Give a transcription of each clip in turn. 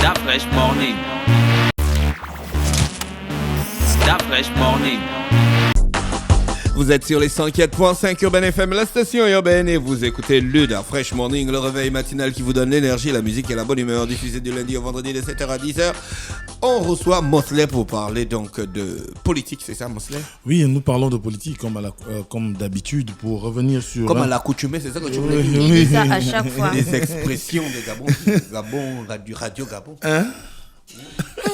That fresh morning. That fresh morning. Vous êtes sur les 104.5 Urban FM, la station urbaine, et vous écoutez le Da Fresh Morning, le réveil matinal qui vous donne l'énergie, la musique et la bonne humeur, diffusé du lundi au vendredi de 7h à 10h. On reçoit Mosley pour parler donc de politique, c'est ça Mosley? Oui, nous parlons de politique comme d'habitude pour revenir sur... Comme à l'accoutumée, c'est ça que tu voulais Oui, dire? oui. Ça à chaque fois. Des expressions de Gabon, du Radio Gabon. Hein?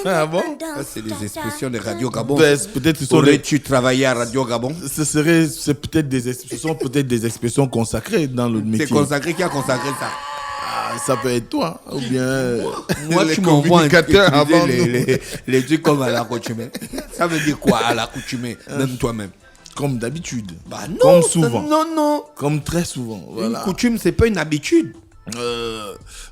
Ah bon? Ça, c'est des expressions de Radio Gabon. Ben, peut-être ce sont Aurais-tu travaillé à Radio Gabon? ce sont peut-être des expressions consacrées dans le métier. C'est consacré, qui a consacré ça? Ah, ça peut être toi, ou bien Moi, les tu m'envoies communicateurs avant les trucs comme à l'accoutumée. Ça veut dire quoi à l'accoutumée? Même toi-même. Comme d'habitude. Bah non, Comme souvent. Non. Comme très souvent. Voilà. Une coutume, c'est pas une habitude.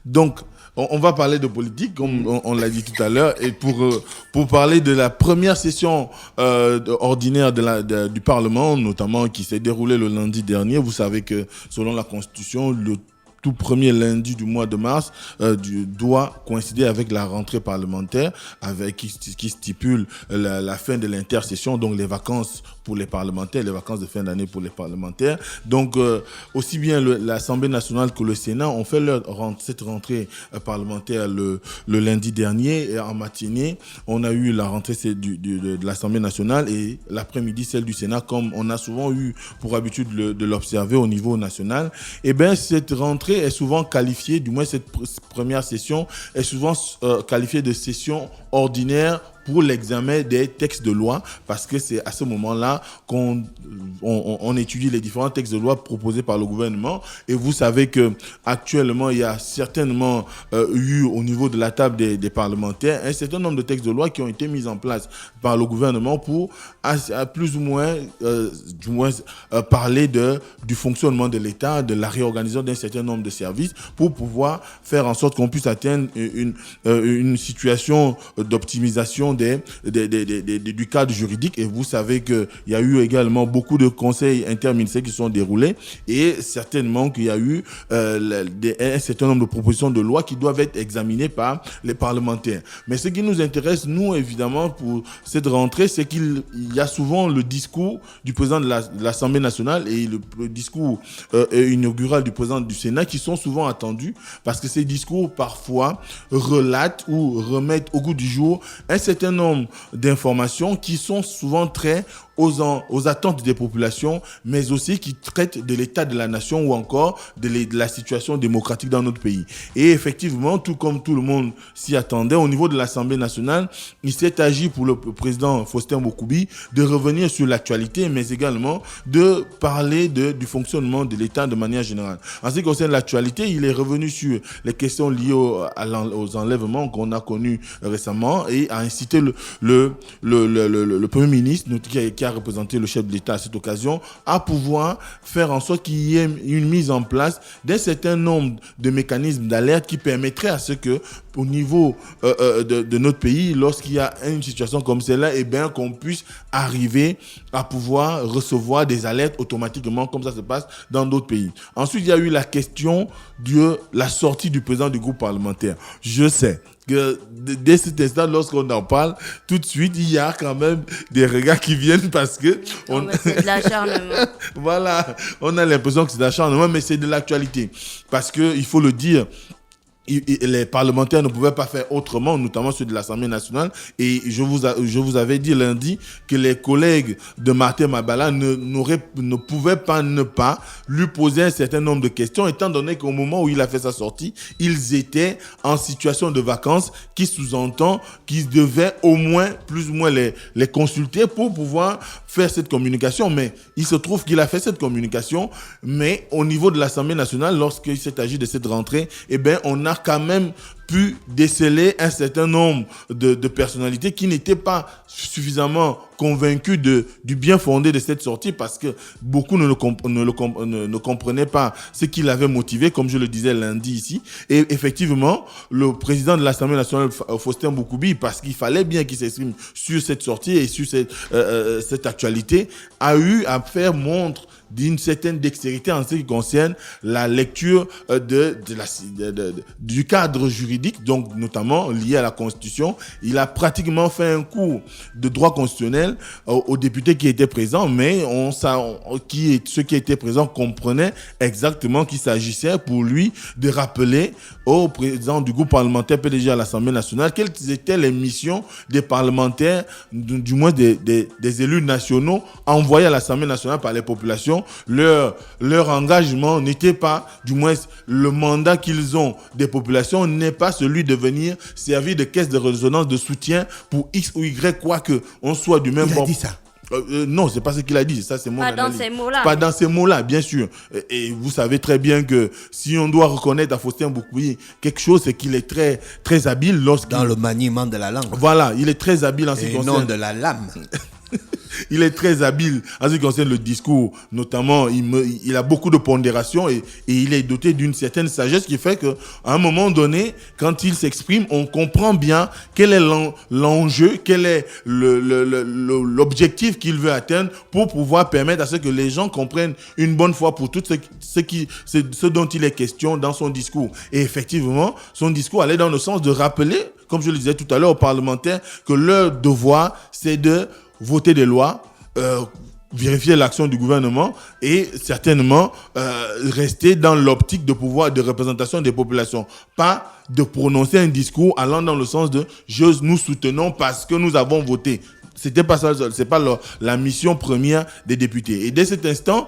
Donc, on va parler de politique, comme on l'a dit tout à l'heure, et pour parler de la première session ordinaire du Parlement, notamment qui s'est déroulée le lundi dernier. Vous savez que selon la Constitution, le tout premier lundi du mois de mars doit coïncider avec la rentrée parlementaire, qui stipule la fin de l'intersession, donc les vacances pour les parlementaires, les vacances de fin d'année pour les parlementaires. Donc, aussi bien l'Assemblée nationale que le Sénat ont fait cette rentrée parlementaire le lundi dernier. Et en matinée, on a eu la rentrée de l'Assemblée nationale et l'après-midi, celle du Sénat, comme on a souvent eu pour habitude de l'observer au niveau national. Et bien, cette rentrée est souvent qualifiée, du moins cette première session, est souvent qualifiée de session ordinaire pour l'examen des textes de loi, parce que c'est à ce moment-là qu'on étudie les différents textes de loi proposés par le gouvernement. Et vous savez que actuellement, il y a certainement eu au niveau de la table des parlementaires un certain nombre de textes de loi qui ont été mis en place par le gouvernement pour plus ou moins, parler du fonctionnement de l'État, de la réorganisation d'un certain nombre de services, pour pouvoir faire en sorte qu'on puisse atteindre une situation d'optimisation du cadre juridique. Et vous savez qu'il y a eu également beaucoup de conseils interministériels qui sont déroulés, et certainement qu'il y a eu un certain nombre de propositions de loi qui doivent être examinées par les parlementaires. Mais ce qui nous intéresse, nous, évidemment, pour cette rentrée, c'est qu'il y a souvent le discours du président de l'Assemblée nationale et le discours inaugural du président du Sénat qui sont souvent attendus, parce que ces discours, parfois, relatent ou remettent au goût du jour un certain nombre d'informations qui sont souvent très aux attentes des populations, mais aussi qui traitent de l'état de la nation ou encore de la situation démocratique dans notre pays. Et effectivement, tout comme tout le monde s'y attendait, au niveau de l'Assemblée nationale, il s'est agi pour le président Faustin Boukoubi de revenir sur l'actualité, mais également de parler du fonctionnement de l'État de manière générale. En ce qui concerne l'actualité, il est revenu sur les questions liées aux enlèvements qu'on a connus récemment, et a incité le Premier ministre qui a représenté le chef de l'État à cette occasion, à pouvoir faire en sorte qu'il y ait une mise en place d'un certain nombre de mécanismes d'alerte qui permettraient à ce que, au niveau de notre pays, lorsqu'il y a une situation comme celle-là, eh bien, qu'on puisse arriver à pouvoir recevoir des alertes automatiquement, comme ça se passe dans d'autres pays. Ensuite, il y a eu la question de la sortie du président du groupe parlementaire. Je sais que dès cet instant, lorsqu'on en parle, tout de suite, il y a quand même des regards qui viennent, parce que c'est de l'acharnement. Voilà, on a l'impression que c'est de l'acharnement, mais c'est de l'actualité. Parce que, il faut le dire, les parlementaires ne pouvaient pas faire autrement, notamment ceux de l'Assemblée nationale. Et je vous avais dit lundi que les collègues de Martin Mabala ne pouvaient pas ne pas lui poser un certain nombre de questions, étant donné qu'au moment où il a fait sa sortie, ils étaient en situation de vacances, qui sous-entend qu'ils devaient au moins, plus ou moins les consulter pour pouvoir faire cette communication. Mais il se trouve qu'il a fait cette communication, mais au niveau de l'Assemblée nationale, lorsqu'il s'est agi de cette rentrée, eh bien, on a quand même pu déceler un certain nombre de personnalités qui n'étaient pas suffisamment convaincus du bien fondé de cette sortie, parce que beaucoup ne comprenaient pas ce qui l'avait motivé, comme je le disais lundi ici. Et effectivement, le président de l'Assemblée nationale, Faustin Boukoubi, parce qu'il fallait bien qu'il s'exprime sur cette sortie et sur cette actualité, a eu à faire montre d'une certaine dextérité en ce qui concerne la lecture du cadre juridique, donc notamment lié à la Constitution. Il a pratiquement fait un cours de droit constitutionnel aux députés qui étaient présents, mais ceux qui étaient présents comprenaient exactement qu'il s'agissait pour lui de rappeler au président du groupe parlementaire PDG à l'Assemblée nationale quelles étaient les missions des parlementaires, du moins des élus nationaux envoyés à l'Assemblée nationale par les populations. Leur engagement n'était pas, du moins le mandat qu'ils ont des populations n'est pas celui de venir servir de caisse de résonance de soutien pour X ou Y, quoi que on soit du même bord. Il a dit ça. Non, c'est pas ce qu'il a dit. Ça, c'est mon analyse. Dans ces mots-là. Pas dans ces mots-là, bien sûr. Et vous savez très bien que si on doit reconnaître à Faustin Boukouyi quelque chose, c'est qu'il est très, très habile dans le maniement de la langue. Voilà, il est très habile en ce qui concerne. Et non de la lame. Il est très habile en ce qui concerne le discours, notamment il a beaucoup de pondération et il est doté d'une certaine sagesse qui fait qu'à un moment donné, quand il s'exprime, on comprend bien quel est l'enjeu, quel est l'objectif qu'il veut atteindre pour pouvoir permettre à ce que les gens comprennent une bonne fois pour toutes ce dont il est question dans son discours. Et effectivement, son discours allait dans le sens de rappeler, comme je le disais tout à l'heure aux parlementaires, que leur devoir, c'est de voter des lois, vérifier l'action du gouvernement et certainement rester dans l'optique de pouvoir de représentation des populations. Pas de prononcer un discours allant dans le sens de « nous soutenons parce que nous avons voté ». C'était pas ça, c'est pas la mission première des députés. Et dès cet instant,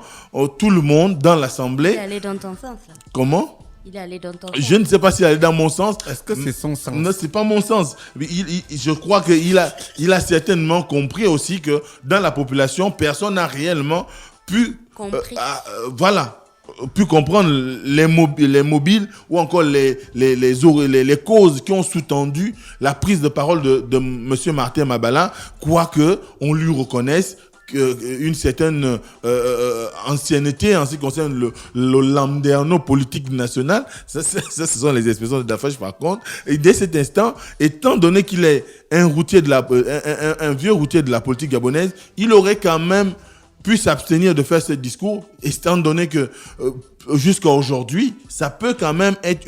tout le monde dans l'Assemblée... Il est allé dans ton sens. Là. Comment ? Il est allé dans ton sens. Je ne sais pas s'il allait dans mon sens. Est-ce que c'est son sens? Non, c'est pas mon sens. Je crois qu'il a certainement compris aussi que dans la population, personne n'a réellement pu pu comprendre les mobiles ou encore les causes qui ont sous-tendu la prise de parole de monsieur Martin Mabala, quoique on lui reconnaisse une certaine ancienneté en ce qui concerne le landerneau politique national. Ça, ce sont les expressions de Dafresh par contre. Et dès cet instant, étant donné qu'il est un vieux routier de la politique gabonaise, il aurait quand même pu s'abstenir de faire ce discours, étant donné que jusqu'à aujourd'hui, ça peut quand même être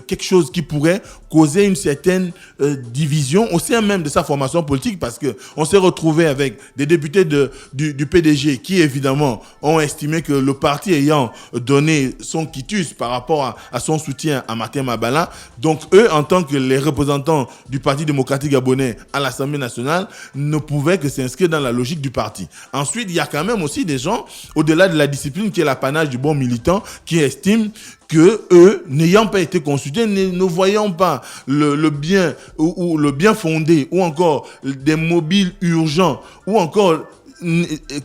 quelque chose qui pourrait causer une certaine division au sein même de sa formation politique, parce que on s'est retrouvé avec des députés du PDG qui évidemment ont estimé que le parti ayant donné son quitus par rapport à son soutien à Martin Mabala, donc eux en tant que les représentants du Parti démocratique gabonais à l'Assemblée nationale ne pouvaient que s'inscrire dans la logique du parti. Ensuite, il y a quand même aussi des gens au-delà de la discipline qui est l'apanage du bon militant qui estiment que eux, n'ayant pas été consultés, ne voyant pas le bien ou le bien fondé ou encore des mobiles urgents ou encore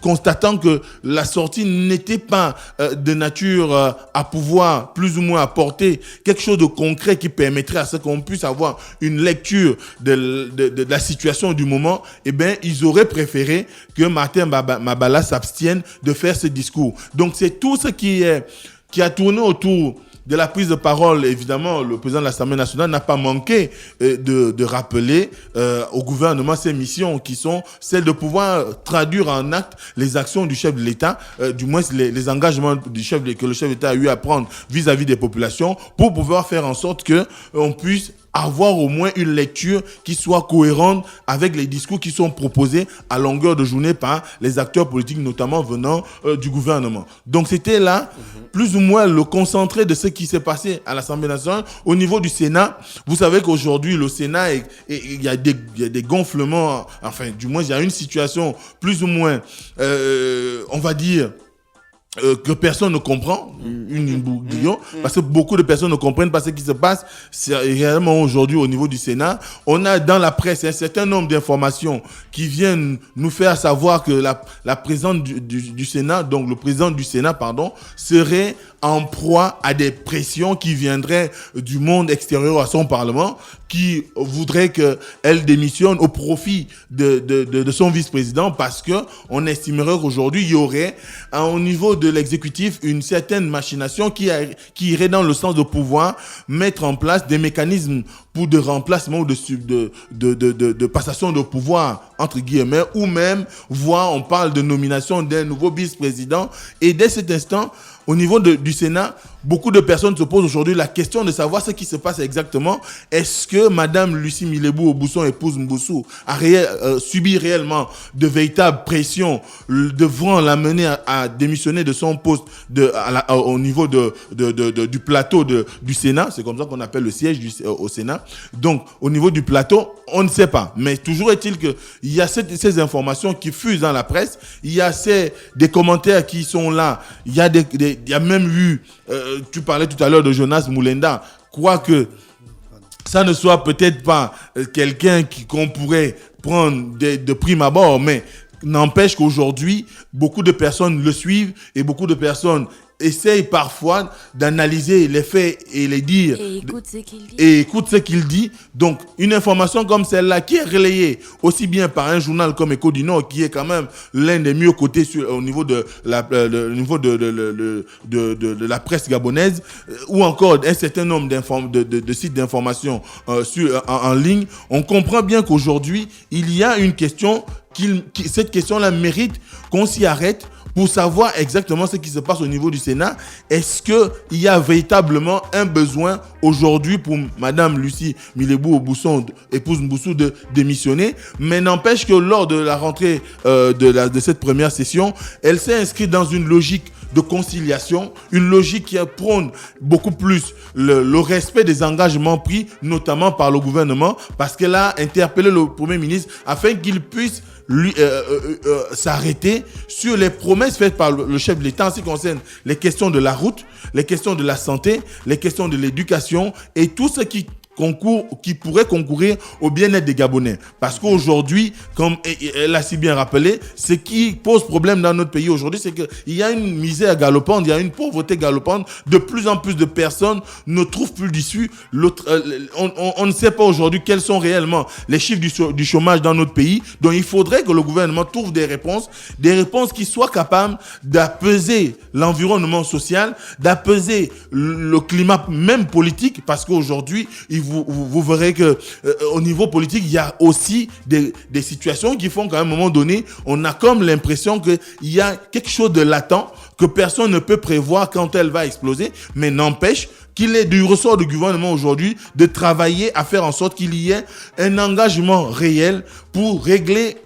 constatant que la sortie n'était pas de nature à pouvoir plus ou moins apporter quelque chose de concret qui permettrait à ce qu'on puisse avoir une lecture de la situation du moment, eh bien, ils auraient préféré que Martin Mabala s'abstienne de faire ce discours. Donc, c'est tout ce qui a tourné autour de la prise de parole. Évidemment, le président de l'Assemblée nationale n'a pas manqué de rappeler au gouvernement ses missions qui sont celles de pouvoir traduire en acte les actions du chef de l'État, du moins les engagements que le chef de l'État a eu à prendre vis-à-vis des populations pour pouvoir faire en sorte que on puisse avoir au moins une lecture qui soit cohérente avec les discours qui sont proposés à longueur de journée par les acteurs politiques, notamment venant du gouvernement. Donc c'était là plus ou moins le concentré de ce qui s'est passé à l'Assemblée nationale. Au niveau du Sénat, vous savez qu'aujourd'hui le Sénat, il y a des gonflements, enfin du moins il y a une situation plus ou moins, on va dire, que personne ne comprend, parce que beaucoup de personnes ne comprennent pas ce qui se passe. C'est réellement aujourd'hui au niveau du Sénat. On a dans la presse un certain nombre d'informations qui viennent nous faire savoir que la présidente du Sénat, donc le président du Sénat, pardon, serait en proie à des pressions qui viendraient du monde extérieur à son Parlement, qui voudrait qu'elle démissionne au profit de son vice-président, parce que on estimerait qu'aujourd'hui il y aurait au niveau de de l'exécutif une certaine machination qui irait dans le sens de pouvoir mettre en place des mécanismes pour de remplacement ou de passation de pouvoir, entre guillemets, ou même, voire on parle de nomination d'un nouveau vice-président. Et dès cet instant, au niveau du Sénat, beaucoup de personnes se posent aujourd'hui la question de savoir ce qui se passe exactement. Est-ce que Madame Lucie Milébou-Aubusson, épouse Mboussou, a subi réellement de véritables pressions devant l'amener à démissionner de son poste au niveau du plateau du Sénat? C'est comme ça qu'on appelle le siège au Sénat. Donc, au niveau du plateau, on ne sait pas. Mais toujours est-il qu'il y a ces informations qui fusent dans la presse. Il y a des commentaires qui sont là. Il y a même eu, tu parlais tout à l'heure de Jonas Moulenda, quoique ça ne soit peut-être pas quelqu'un qu'on pourrait prendre de prime abord, mais n'empêche qu'aujourd'hui, beaucoup de personnes le suivent et beaucoup de personnes essayent parfois d'analyser les faits et les dire. Et écoute ce qu'il dit. Donc, une information comme celle-là qui est relayée aussi bien par un journal comme Écho du Nord, qui est quand même l'un des mieux cotés au niveau de la presse gabonaise, ou encore un certain nombre de sites d'information en ligne, on comprend bien qu'aujourd'hui, il y a une question cette question-là mérite qu'on s'y arrête pour savoir exactement ce qui se passe au niveau du Sénat. Est-ce qu'il y a véritablement un besoin aujourd'hui pour Madame Lucie Milébou-Aubusson, épouse Mboussou, de démissionner? Mais n'empêche que lors de la rentrée de cette première session, elle s'est inscrite dans une logique de conciliation, une logique qui prône beaucoup plus le respect des engagements pris, notamment par le gouvernement, parce qu'elle a interpellé le Premier ministre afin qu'il puisse s'arrêter sur les promesses faites par le chef de l'État en ce qui concerne les questions de la route, les questions de la santé, les questions de l'éducation et tout ce qui pourrait concourir au bien-être des Gabonais. Parce qu'aujourd'hui, comme elle a si bien rappelé, ce qui pose problème dans notre pays aujourd'hui, c'est qu'il y a une misère galopante, il y a une pauvreté galopante. De plus en plus de personnes ne trouvent plus d'issue. On ne sait pas aujourd'hui quels sont réellement les chiffres du chômage dans notre pays. Donc, il faudrait que le gouvernement trouve des réponses qui soient capables d'apaiser l'environnement social, d'apaiser le climat même politique, parce qu'aujourd'hui, vous verrez que au niveau politique, il y a aussi des situations qui font qu'à un moment donné, on a comme l'impression qu'il y a quelque chose de latent que personne ne peut prévoir quand elle va exploser, mais n'empêche qu'il est du ressort du gouvernement aujourd'hui de travailler à faire en sorte qu'il y ait un engagement réel pour régler,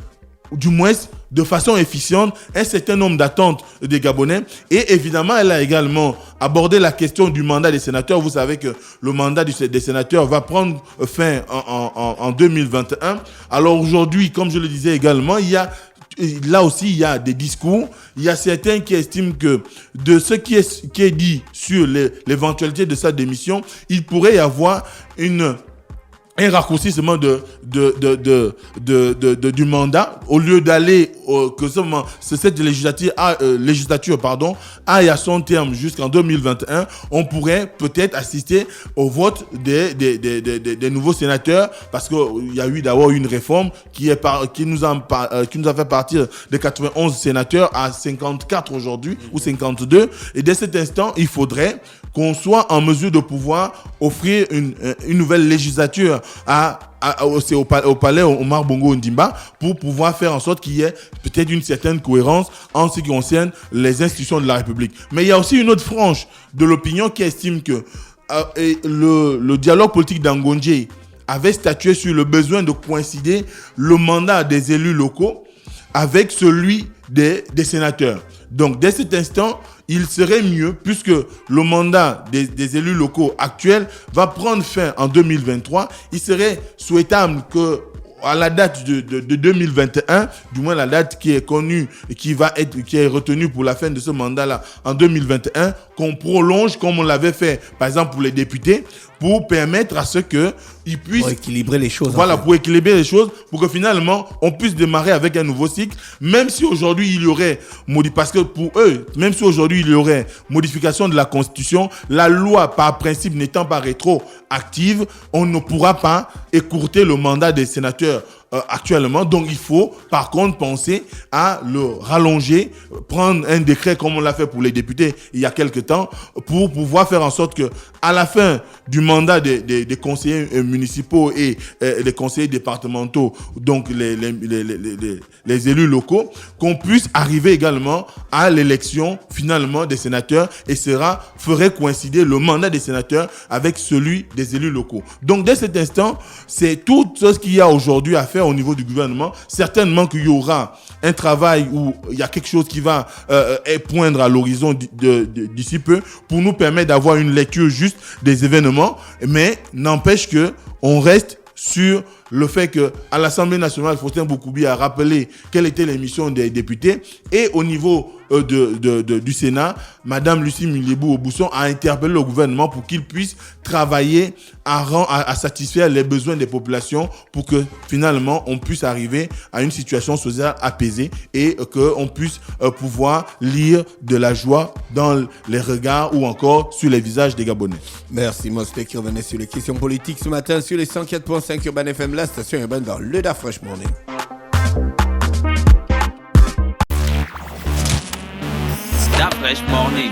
du moins de façon efficiente, un certain nombre d'attentes des Gabonais. Et évidemment, elle a également abordé la question du mandat des sénateurs. Vous savez que le mandat des sénateurs va prendre fin en 2021. Alors aujourd'hui, comme je le disais également, là aussi, il y a des discours. Il y a certains qui estiment que de ce qui est dit sur l'éventualité de sa démission, il pourrait y avoir un raccourcissement du mandat, au lieu d'aller que cette législature aille à son terme jusqu'en 2021, on pourrait peut-être assister au vote des nouveaux sénateurs, parce qu'il y a eu d'abord une réforme qui nous a fait partir de 91 sénateurs à 54 aujourd'hui, ou 52, et dès cet instant, il faudrait qu'on soit en mesure de pouvoir offrir une nouvelle législature au palais Omar Bongo Ondimba, pour pouvoir faire en sorte qu'il y ait peut-être une certaine cohérence en ce qui concerne les institutions de la République. Mais il y a aussi une autre frange de l'opinion qui estime que le dialogue politique d'Angondje avait statué sur le besoin de coïncider le mandat des élus locaux avec celui des sénateurs. Donc, dès cet instant, il serait mieux, puisque le mandat des élus locaux actuels va prendre fin en 2023, il serait souhaitable que à la date de 2021, du moins la date qui est connue et qui est retenue pour la fin de ce mandat-là en 2021, qu'on prolonge comme on l'avait fait, par exemple pour les députés, pour permettre à ce qu'ils puissent... Pour équilibrer les choses. Voilà, pour équilibrer les choses, pour que finalement, on puisse démarrer avec un nouveau cycle, même si aujourd'hui il y aurait... Parce que pour eux, même si aujourd'hui il y aurait modification de la Constitution, la loi, par principe, n'étant pas rétroactive, on ne pourra pas écourter le mandat des sénateurs actuellement. Donc il faut par contre penser à le rallonger, prendre un décret comme on l'a fait pour les députés il y a quelque temps, pour pouvoir faire en sorte que à la fin du mandat des conseillers municipaux et des conseillers départementaux, donc les élus locaux, qu'on puisse arriver également à l'élection finalement des sénateurs, et ferait coïncider le mandat des sénateurs avec celui des élus locaux. Donc dès cet instant, c'est tout ce qu'il y a aujourd'hui à faire au niveau du gouvernement. Certainement qu'il y aura un travail où il y a quelque chose qui va poindre à l'horizon d'ici peu, pour nous permettre d'avoir une lecture juste des événements, mais n'empêche que on reste sur le fait que à l'Assemblée nationale, Faustin Boukoubi a rappelé quelle était les missions des députés, et au niveau du Sénat, Madame Lucie Mulébou-Aubusson a interpellé le gouvernement pour qu'il puisse travailler à satisfaire les besoins des populations, pour que finalement on puisse arriver à une situation sociale apaisée, et qu'on puisse pouvoir lire de la joie dans les regards ou encore sur les visages des Gabonais. Merci Mosté qui revenait sur les questions politiques ce matin sur les 104.5 Urban FM, la station urbaine dans le Da Fresh Morning. Da Fresh Morning.